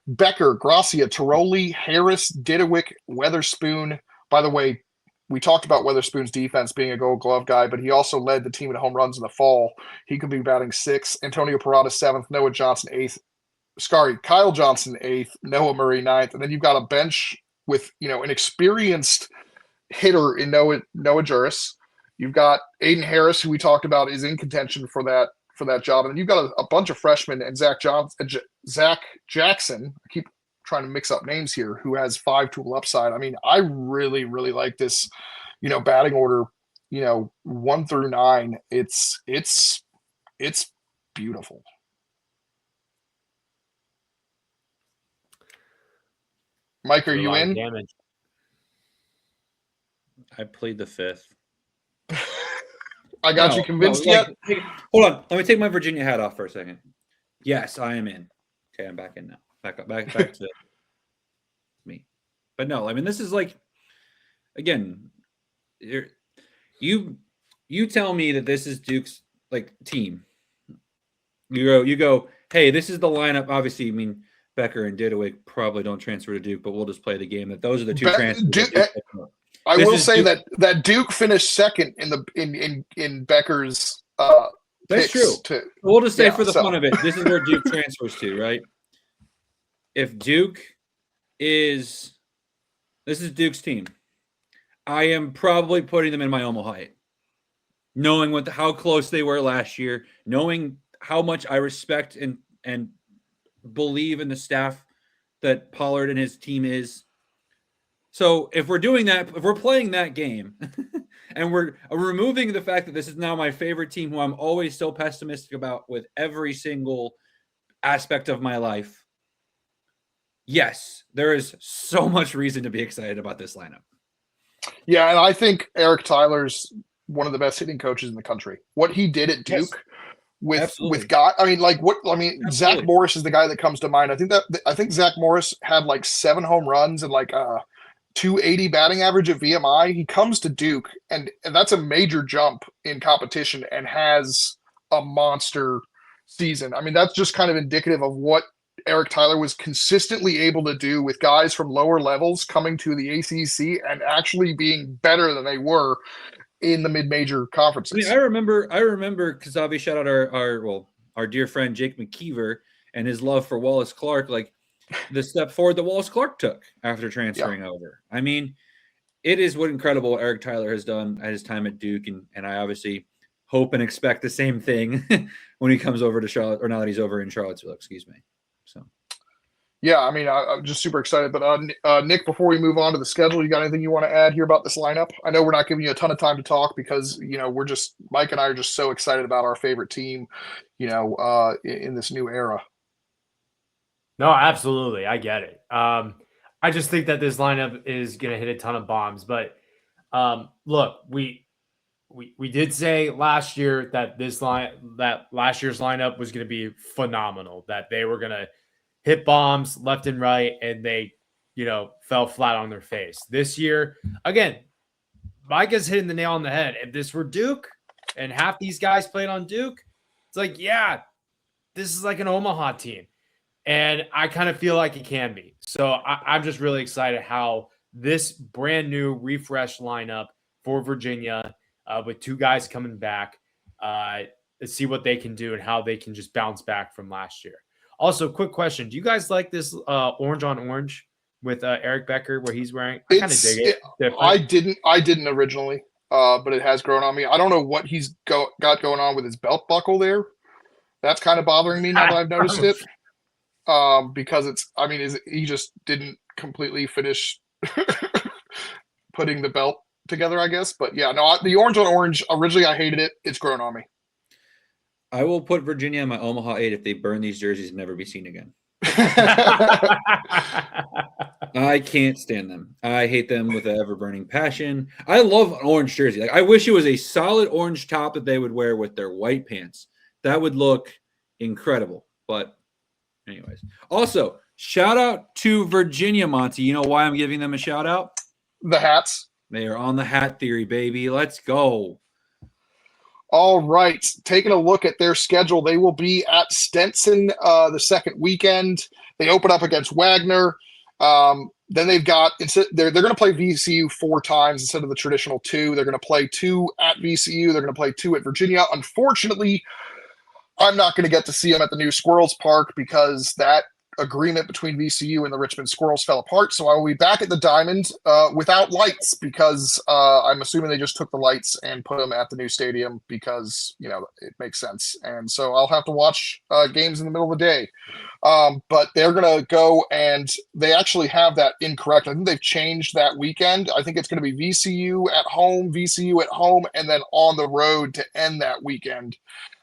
Speaker 4: Becker, Gracia, Tiroli, Harris, Didowick, Weatherspoon. By the way, we talked about Weatherspoon's defense being a Gold Glove guy, but he also led the team in home runs in the fall. He could be batting 6th. Antonio Parada 7th. Noah Johnson 8th. Kyle Johnson 8th. Noah Murray 9th. And then you've got a bench with an experienced hitter in Noah Juris. You've got Aiden Harris, who we talked about is in contention for that job, and then you've got a bunch of freshmen and Zach Jackson. I keep trying to mix up names here, who has 5-tool upside. I mean, I really like this, batting order, 1 through 9. It's beautiful. Mike, are you in?
Speaker 5: Damage.
Speaker 6: I plead the 5th.
Speaker 4: I got you convinced yet?
Speaker 6: Hold on. Let me take my Virginia hat off for a second. Yes, I am in. Okay, I'm back in now. Back to me. But no, I mean, this is like, again, you tell me that this is Duke's like team. You go, hey, this is the lineup. Obviously, I mean, Becker and Didowick probably don't transfer to Duke, but we'll just play the game. That those are the two transfers.
Speaker 4: I will say that Duke finished second in Becker's.
Speaker 6: That's true. We'll just say for the fun of it, this is where Duke transfers to, right? If this is Duke's team, I am probably putting them in my Omaha height, knowing how close they were last year, knowing how much I respect and believe in the staff that Pollard and his team is. So if we're doing that, if we're playing that game and we're removing the fact that this is now my favorite team who I'm always so pessimistic about with every single aspect of my life, yes, there is so much reason to be excited about this lineup.
Speaker 4: Yeah, and I think Eric Tyler's one of the best hitting coaches in the country. What he did at Duke with guys, Zach Morris is the guy that comes to mind. I think Zach Morris had like 7 home runs and like 280 batting average at VMI. He comes to Duke, and that's a major jump in competition, and has a monster season. I mean, that's just kind of indicative of what Eric Tyler was consistently able to do with guys from lower levels coming to the ACC and actually being better than they were in the mid-major conferences.
Speaker 6: I mean, I remember because obviously shout out our dear friend Jake McKeever and his love for Wallace Clark, like the step forward that Wallace Clark took after transferring over. I mean, it is what incredible Eric Tyler has done at his time at Duke, and I obviously hope and expect the same thing when he comes over to Charlotte, or now that he's over in Charlottesville, excuse me. So, yeah,
Speaker 4: I mean, I'm just super excited. But Nick, before we move on to the schedule, you got anything you want to add here about this lineup? I know we're not giving you a ton of time to talk because Mike and I are just so excited about our favorite team, in this new era.
Speaker 5: No, absolutely, I get it. I just think that this lineup is going to hit a ton of bombs. But look, we did say last year that last year's lineup was going to be phenomenal, that they were going to hit bombs left and right, and they, fell flat on their face. This year, again, Micah's hitting the nail on the head. If this were Duke and half these guys played on Duke, it's like, yeah, this is like an Omaha team. And I kind of feel like it can be. So I'm just really excited how this brand new refresh lineup for Virginia with two guys coming back, let's see what they can do and how they can just bounce back from last year. Also, quick question. Do you guys like this orange on orange with Eric Becker, where he's wearing? I kind of dig it.
Speaker 4: I didn't originally, but it has grown on me. I don't know what he's got going on with his belt buckle there. That's kind of bothering me now that I've noticed it. Because he just didn't completely finish putting the belt together, I guess. But yeah, no, the orange on orange, originally I hated it. It's grown on me.
Speaker 6: I will put Virginia in my Omaha 8 if they burn these jerseys and never be seen again. I can't stand them. I hate them with an ever-burning passion. I love an orange jersey. Like, I wish it was a solid orange top that they would wear with their white pants. That would look incredible. But anyways. Also, shout out to Virginia, Monty. You know why I'm giving them a shout out?
Speaker 4: The hats.
Speaker 6: They are on the hat theory, baby. Let's go.
Speaker 4: All right. Taking a look at their schedule, they will be at Stetson the second weekend. They open up against Wagner. Then they've got they're going to play VCU 4 times instead of the traditional 2. They're going to play 2 at VCU. They're going to play 2 at Virginia. Unfortunately, I'm not going to get to see them at the new Squirrels Park because that agreement between VCU and the Richmond Squirrels fell apart. So I will be back at the Diamond without lights because I'm assuming they just took the lights and put them at the new stadium because, it makes sense. And so I'll have to watch games in the middle of the day. But they're going to go, and they actually have that incorrect. I think they've changed that weekend. I think it's going to be VCU at home, and then on the road to end that weekend.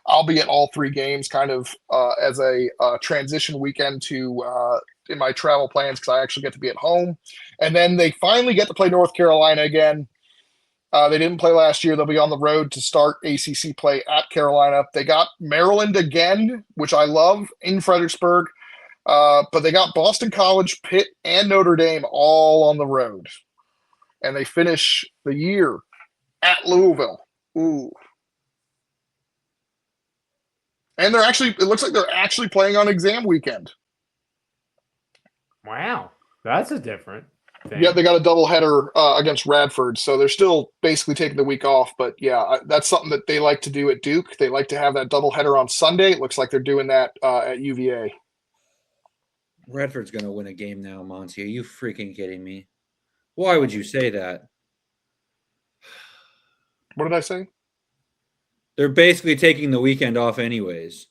Speaker 4: I'll be at all 3 games kind of as a transition weekend to in my travel plans because I actually get to be at home. And then they finally get to play North Carolina again. They didn't play last year. They'll be on the road to start ACC play at Carolina. They got Maryland again, which I love, in Fredericksburg. But they got Boston College, Pitt, and Notre Dame all on the road. And they finish the year at Louisville. Ooh. And it looks like they're actually playing on exam weekend.
Speaker 5: Wow. That's a different thing.
Speaker 4: Yeah, they got a doubleheader against Radford. So they're still basically taking the week off. But yeah, that's something that they like to do at Duke. They like to have that doubleheader on Sunday. It looks like they're doing that at UVA.
Speaker 6: Radford's going to win a game now, Monty. Are you freaking kidding me? Why would you say that?
Speaker 4: What did I say?
Speaker 6: They're basically taking the weekend off anyways.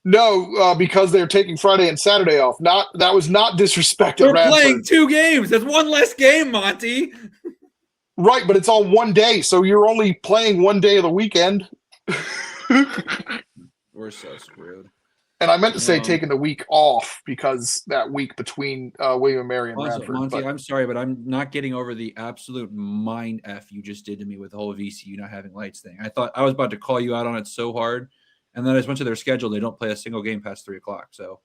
Speaker 4: No, because they're taking Friday and Saturday off. That was not disrespect.
Speaker 6: They're playing 2 games. That's one less game, Monty.
Speaker 4: Right, but it's on one day, so you're only playing one day of the weekend.
Speaker 6: We're so screwed.
Speaker 4: And I meant to say taking the week off because that week between William & Mary and
Speaker 6: also,
Speaker 4: Radford.
Speaker 6: Monty, I'm sorry, but I'm not getting over the absolute mind F you just did to me with the whole VCU not having lights thing. I thought I was about to call you out on it so hard. And then I just went to their schedule. They don't play a single game past 3 o'clock. So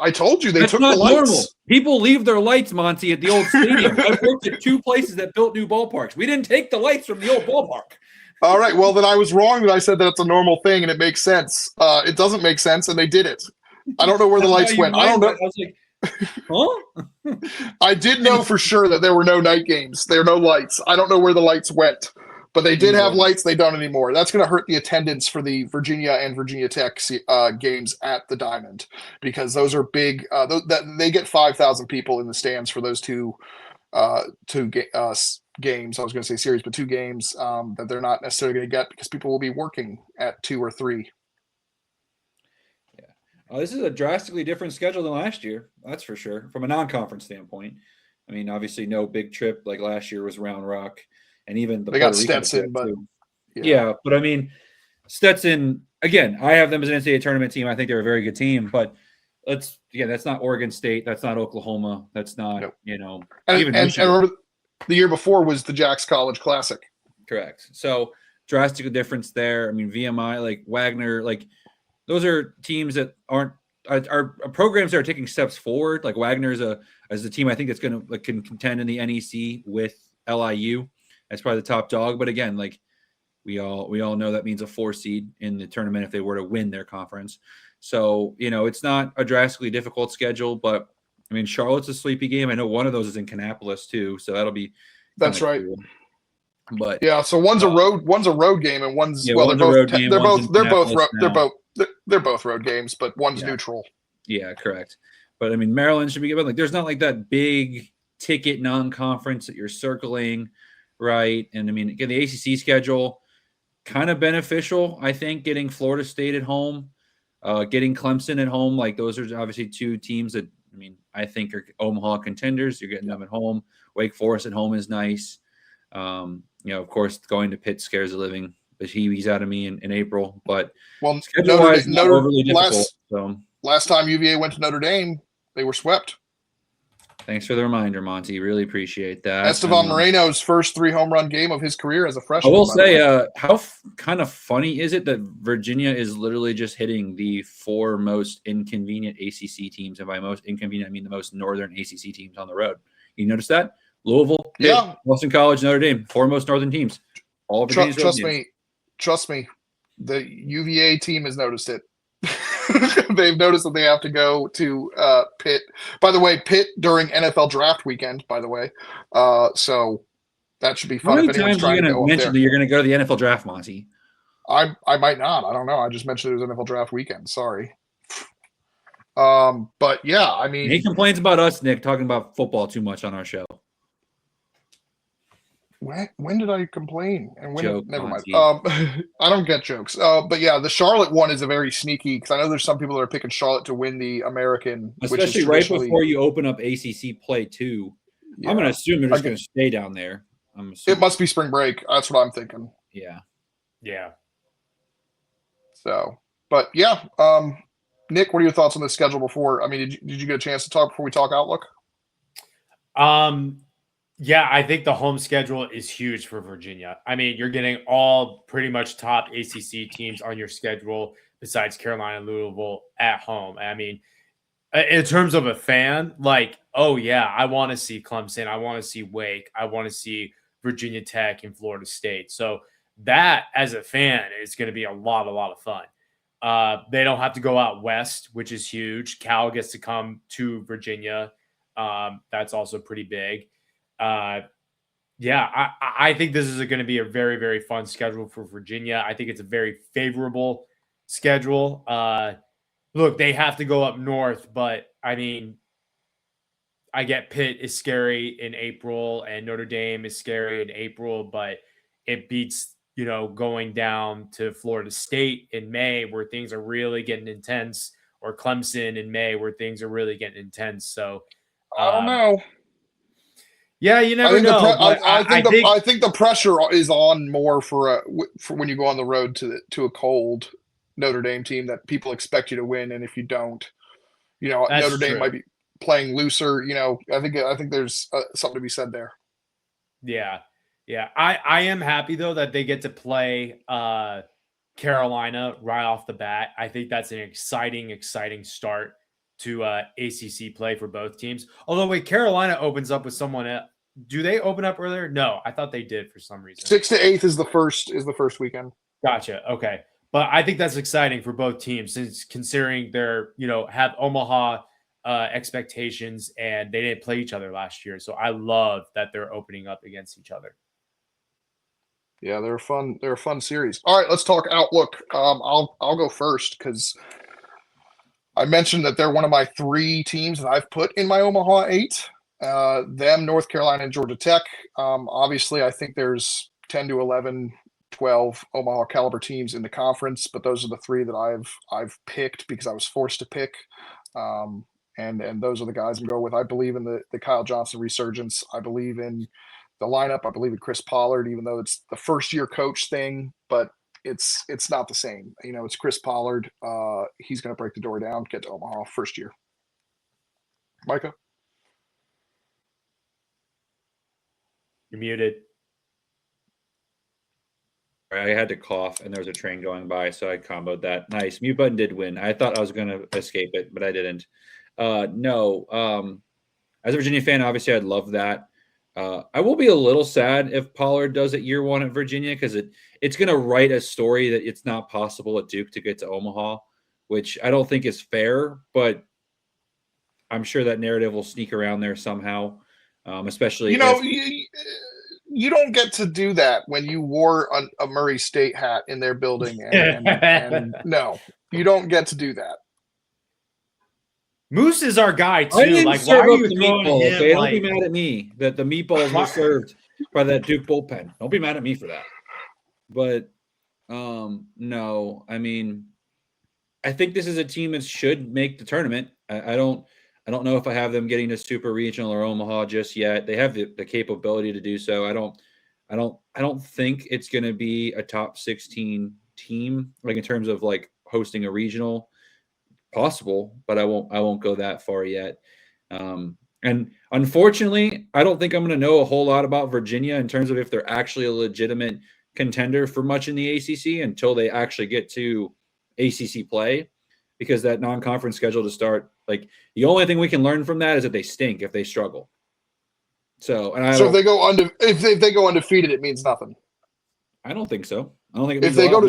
Speaker 4: I told you they
Speaker 6: That's
Speaker 4: took
Speaker 6: not
Speaker 4: the lights.
Speaker 6: Normal. People leave their lights, Monty, at the old stadium. I've worked at 2 places that built new ballparks. We didn't take the lights from the old ballpark.
Speaker 4: All right. Well, then I was wrong that I said that it's a normal thing and it makes sense. It doesn't make sense, and they did it. I don't know where the lights went. I don't know.
Speaker 6: I was like, huh?
Speaker 4: I did know for sure that there were no night games. There are no lights. I don't know where the lights went, but they did have lights. They don't anymore. That's going to hurt the attendance for the Virginia and Virginia Tech games at the Diamond because those are big. They get 5,000 people in the stands for those two games. I was going to say series, but 2 games that they're not necessarily going to get because people will be working at 2 or 3.
Speaker 6: Yeah. This is a drastically different schedule than last year. That's for sure. From a non-conference standpoint. I mean, obviously no big trip like last year was Round Rock and even
Speaker 4: they got Stetson, but
Speaker 6: yeah, but I mean, Stetson, again, I have them as an NCAA tournament team. I think they're a very good team, but that's not Oregon State. That's not Oklahoma. That's not,
Speaker 4: nope.
Speaker 6: even
Speaker 4: and remember, the year before was the Jack's College Classic.
Speaker 6: Correct. So drastic difference there. I mean, VMI, like Wagner, like those are teams that are programs that are taking steps forward. Like Wagner is a team I think that's going to can contend in the NEC with LIU. That's probably the top dog. But again, like we all know that means a 4 seed in the tournament if they were to win their conference. So, it's not a drastically difficult schedule, but I mean, Charlotte's a sleepy game. I know one of those is in Kannapolis too. So that'll be,
Speaker 4: that's right.
Speaker 6: Cool. But
Speaker 4: yeah, so one's a road game and one's
Speaker 6: one's a road game.
Speaker 4: They're both road games, but one's neutral.
Speaker 6: Yeah, correct. But I mean, Maryland should be given like there's not like that big ticket non-conference that you're circling, right? And I mean, again, the ACC schedule kind of beneficial. I think getting Florida State at home, getting Clemson at home, like those are obviously two teams that I mean I think are Omaha contenders. You're getting them at home. Wake Forest at home is nice. Of course, going to Pitt scares the living he's out of me in April. But schedule-wise, not overly difficult.
Speaker 4: Last time UVA went to Notre Dame, they were swept.
Speaker 6: Thanks for the reminder, Monty. Really appreciate that.
Speaker 4: Estevan Moreno's first 3 home run game of his career as a freshman.
Speaker 6: I will say, how kind of funny is it that Virginia is literally just hitting the 4 most inconvenient ACC teams, and by most inconvenient, I mean the most northern ACC teams on the road. You notice that? Louisville, Pitt, Boston College, Notre Dame, 4 most northern teams. All
Speaker 4: Trust me, the UVA team has noticed it. They've noticed that they have to go to Pitt. By the way, Pitt during NFL draft weekend, by the way. So that should be fun.
Speaker 6: How many times are you going to mention that you're going to go to the NFL draft, Monty?
Speaker 4: I might not. I don't know. I just mentioned it was NFL draft weekend. Sorry. But yeah, I mean.
Speaker 6: He complains about us, Nick, talking about football too much on our show.
Speaker 4: When did I complain? And when? Never mind.
Speaker 6: Monty.
Speaker 4: I don't get jokes. But yeah, the Charlotte one is a very sneaky because I know there's some people that are picking Charlotte to win the American,
Speaker 6: especially right before you open up ACC play too. Yeah. I'm going to assume they're just going to stay down there.
Speaker 4: It must be spring break. That's what I'm thinking.
Speaker 6: Yeah.
Speaker 4: So, but yeah, Nick, what are your thoughts on the schedule before? I mean, did you get a chance to talk before we talk Outlook?
Speaker 5: Yeah, I think the home schedule is huge for Virginia. I mean, you're getting all pretty much top ACC teams on your schedule besides Carolina and Louisville at home. I mean, in terms of a fan, like, oh, yeah, I want to see Clemson. I want to see Wake. I want to see Virginia Tech and Florida State. So that, as a fan, is going to be a lot of fun. They don't have to go out west, which is huge. Cal gets to come to Virginia. That's also pretty big. I think this is going to be a very, very fun schedule for Virginia. I think it's a very favorable schedule. Look, they have to go up north, but I mean, I get Pitt is scary in April and Notre Dame is scary in April, but it beats, going down to Florida State in May where things are really getting intense, or Clemson in May where things are really getting intense. So
Speaker 4: I don't know.
Speaker 5: Yeah, you never know.
Speaker 4: I think the pressure is on more for when you go on the road to a cold Notre Dame team that people expect you to win, and if you don't, Notre Dame might be playing looser. I think there's something to be said there.
Speaker 5: Yeah. I am happy though that they get to play Carolina right off the bat. I think that's an exciting start to ACC play for both teams. Although, wait, Carolina opens up with someone else. Do they open up earlier? No, I thought they did for some reason.
Speaker 4: 6th to 8th is the first weekend.
Speaker 5: Gotcha. Okay. But I think that's exciting for both teams since considering they're, have Omaha expectations and they didn't play each other last year. So I love that they're opening up against each other.
Speaker 4: Yeah, they're a fun series. All right, let's talk Outlook. I'll go first because I mentioned that they're one of my 3 teams that I've put in my Omaha 8. Them, North Carolina, and Georgia Tech. Obviously, I think there's 10 to 11, 12 Omaha caliber teams in the conference, but those are the 3 that I've picked because I was forced to pick. And those are the guys I'm going with. I believe in the Kyle Johnson resurgence. I believe in the lineup. I believe in Chris Pollard, even though it's the first-year coach thing, but it's not the same. It's Chris Pollard. He's going to break the door down, get to Omaha first year. Micah?
Speaker 5: You're muted.
Speaker 6: I had to cough, and there was a train going by, so I comboed that. Nice. Mute button did win. I thought I was going to escape it, but I didn't. No. As a Virginia fan, obviously, I'd love that. I will be a little sad if Pollard does it year one at Virginia because it's going to write a story that it's not possible at Duke to get to Omaha, which I don't think is fair, but I'm sure that narrative will sneak around there somehow, especially
Speaker 4: you don't get to do that when you wore a Murray State hat in their building. And no, you don't get to do that.
Speaker 5: Moose is our guy too.
Speaker 6: I didn't
Speaker 5: like, why
Speaker 6: serve
Speaker 5: are
Speaker 6: up
Speaker 5: you
Speaker 6: the
Speaker 5: throwing
Speaker 6: meatballs?
Speaker 5: him?
Speaker 6: Okay, don't
Speaker 5: Like,
Speaker 6: be mad at me that the meatballs were served by that Duke bullpen. Don't be mad at me for that. But no, I mean, I think this is a team that should make the tournament. I don't know if I have them getting to Super Regional or Omaha just yet. They have the capability to do so. I don't think it's going to be a top 16 team, like in terms of like hosting a regional. Possible, but I won't go that far yet. And unfortunately, I don't think I'm going to know a whole lot about Virginia in terms of if they're actually a legitimate contender for much in the ACC until they actually get to ACC play, because that non-conference schedule to start, like the only thing we can learn from that is that they stink if they struggle. So, and
Speaker 4: if they go undefeated, it means nothing.
Speaker 6: I don't think so. I don't think it
Speaker 4: if they go to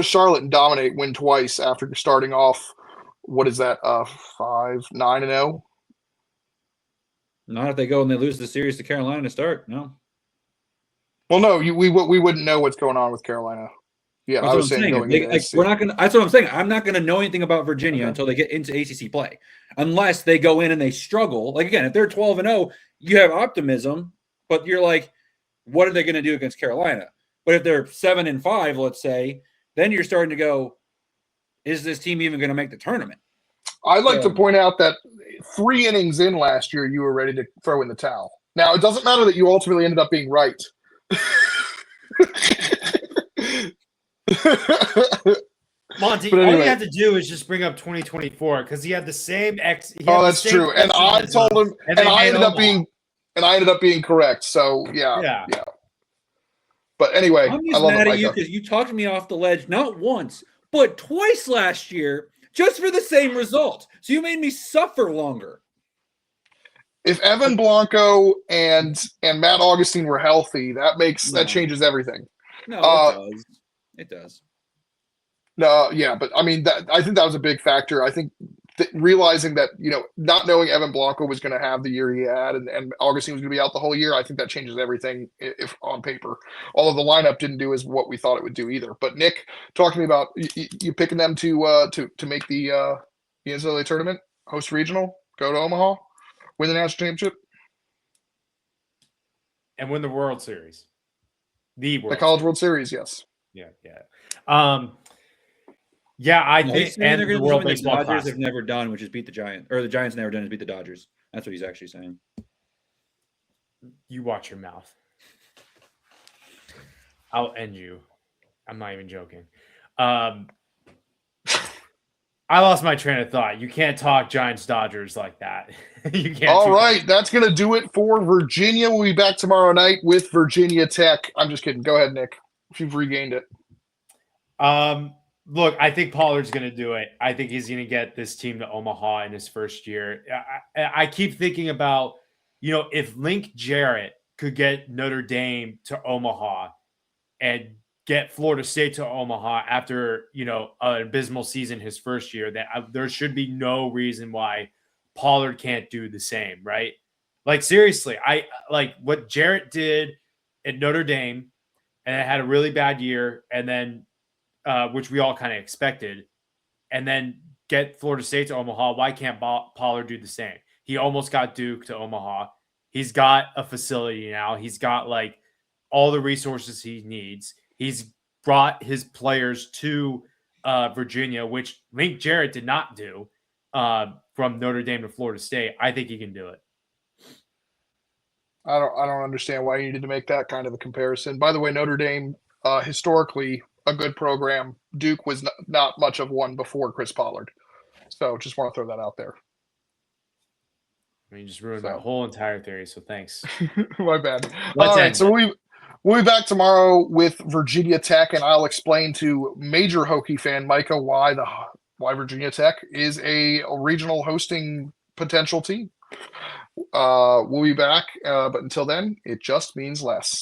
Speaker 4: Charlotte, and dominate, win twice after starting off, what is that? 5-9-0.
Speaker 6: Not if they go and they lose the series to Carolina to start. No.
Speaker 4: Well, no, we wouldn't know what's going on with Carolina. Yeah,
Speaker 6: that's
Speaker 4: I was saying going into
Speaker 6: we're not gonna. That's what I'm saying. I'm not gonna know anything about Virginia until they get into ACC play, unless they go in and they struggle. Like again, if they're 12-0, you have optimism, but you're like, what are they going to do against Carolina? But if they're 7-5, let's say, then you're starting to go, is this team even going to make the tournament?
Speaker 4: I'd like to point out that 3 innings in last year, you were ready to throw in the towel. Now, it doesn't matter that you ultimately ended up being right.
Speaker 5: Monty,
Speaker 4: But anyway.
Speaker 5: all you have to do is just bring up 2024 because he had the same
Speaker 4: that's true. And I told him, and I ended up being correct. So yeah. But anyway,
Speaker 6: I'm just mad at you because you talked me off the ledge not once, but twice last year, just for the same result. So you made me suffer longer.
Speaker 4: If Evan Blanco and Matt Augustine were healthy, that changes everything.
Speaker 6: No, it does. It does.
Speaker 4: No, yeah, but I mean, I think that was a big factor. I think realizing that, not knowing Evan Blanco was going to have the year he had and Augustine was going to be out the whole year, I think that changes everything if on paper. Although the lineup didn't do as what we thought it would do either. But Nick, talk to me about you picking them to make the NCAA tournament, host regional, go to Omaha, win the national championship,
Speaker 5: and win the World Series. The
Speaker 4: College World Series, yes.
Speaker 5: Yeah. Yeah, I think, and
Speaker 6: the
Speaker 5: World
Speaker 6: the
Speaker 5: Baseball
Speaker 6: Dodgers
Speaker 5: Classic.
Speaker 6: have never done, which is beat the Giants, or the Giants never done is beat the Dodgers. That's what he's actually saying.
Speaker 5: You watch your mouth. I'll end you. I'm not even joking. I lost my train of thought. You can't talk Giants Dodgers like that. You can't.
Speaker 4: All right, that's gonna do it for Virginia. We'll be back tomorrow night with Virginia Tech. I'm just kidding. Go ahead, Nick. If you've regained it.
Speaker 5: Look, I think Pollard's going to do it. I think he's going to get this team to Omaha in his first year. I keep thinking about, if Link Jarrett could get Notre Dame to Omaha and get Florida State to Omaha after, an abysmal season his first year, that there should be no reason why Pollard can't do the same, right? Like, seriously, I like what Jarrett did at Notre Dame, and it had a really bad year, and then which we all kind of expected, and then get Florida State to Omaha. Why can't Pollard do the same? He almost got Duke to Omaha. He's got a facility now. He's got like all the resources he needs. He's brought his players to Virginia, which Link Jarrett did not do from Notre Dame to Florida State. I think he can do it.
Speaker 4: I don't understand why you needed to make that kind of a comparison. By the way, Notre Dame historically a good program. Duke was not much of one before Chris Pollard. So just want to throw that out there.
Speaker 5: I mean, you just ruined my whole entire theory, so thanks.
Speaker 4: My bad. All right, so We'll be back tomorrow with Virginia Tech, and I'll explain to major Hokie fan Micah why Virginia Tech is a regional hosting potential team. We'll be back, but until then, it just means less.